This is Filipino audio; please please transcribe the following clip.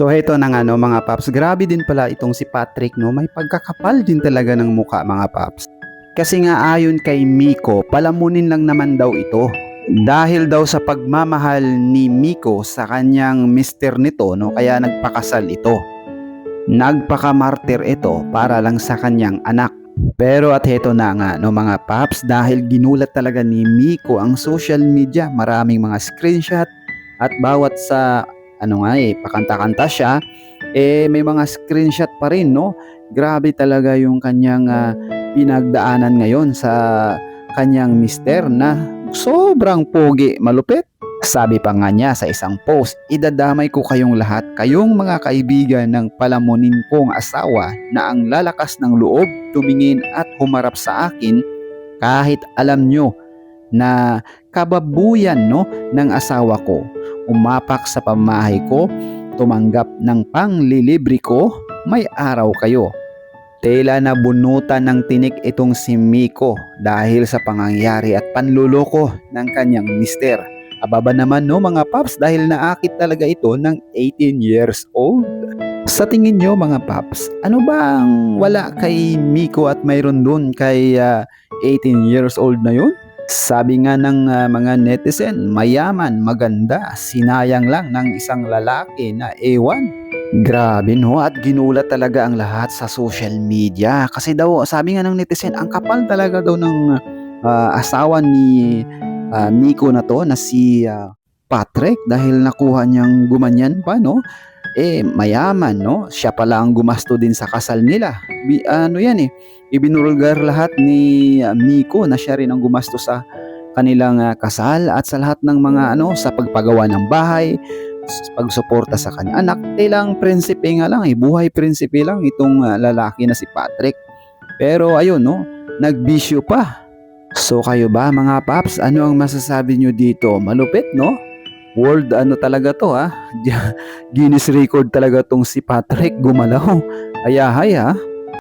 So heto na nga no mga paps, grabe din pala itong si Patrick no, may pagkakapal din talaga ng muka mga paps. Kasi nga ayon kay Miko, palamunin lang naman daw ito. Dahil daw sa pagmamahal ni Miko sa kanyang mister nito no, kaya nagpakasal ito. Nagpakamartir ito para lang sa kanyang anak. Pero at heto na nga no mga paps, dahil ginulat talaga ni Miko ang social media, maraming mga screenshot at bawat sa pakanta-kanta siya, may mga screenshot pa rin, no? Grabe talaga yung kanyang pinagdaanan ngayon sa kanyang mister na sobrang pogi, malupit. Sabi pa nga niya sa isang post, idadamay ko kayong lahat, kayong mga kaibigan ng palamunin kong asawa na ang lalakas ng loob, tumingin at humarap sa akin kahit alam nyo na kababuyan no ng asawa ko. Umapak sa pamahay ko, tumanggap ng panglilibre ko, may araw kayo. Tela na bunutan ng tinik itong si Miko dahil sa pangangyari at panluloko ng kanyang mister. Ababa naman no mga paps, dahil naakit talaga ito ng 18 years old. Sa tingin nyo mga paps, ano ba ang wala kay Miko at mayroon dun kay 18 years old na yun? Sabi nga ng mga netizen, mayaman, maganda, sinayang lang ng isang lalaki na ewan. Grabe no, at ginulat talaga ang lahat sa social media. Kasi daw, sabi nga ng netizen, ang kapal talaga daw ng asawa ni Miko na to, na si Patrick, dahil nakuha niyang gumanyan pa, no? Mayaman, no? Siya pala ang gumasto din sa kasal nila. Ibinulgar lahat ni Miko na siya rin ang gumasto sa kanilang kasal at sa lahat ng mga sa pagpagawa ng bahay, pagsuporta sa kanyang anak. Lang prinsipe nga lang, buhay prinsipe lang itong lalaki na si Patrick. Pero ayun no, nagbisyo pa. So kayo ba mga paps, ano ang masasabi nyo dito? Malupit no? World talaga to ha. Guinness record talaga tong si Patrick, gumalaw. Ayahay ha.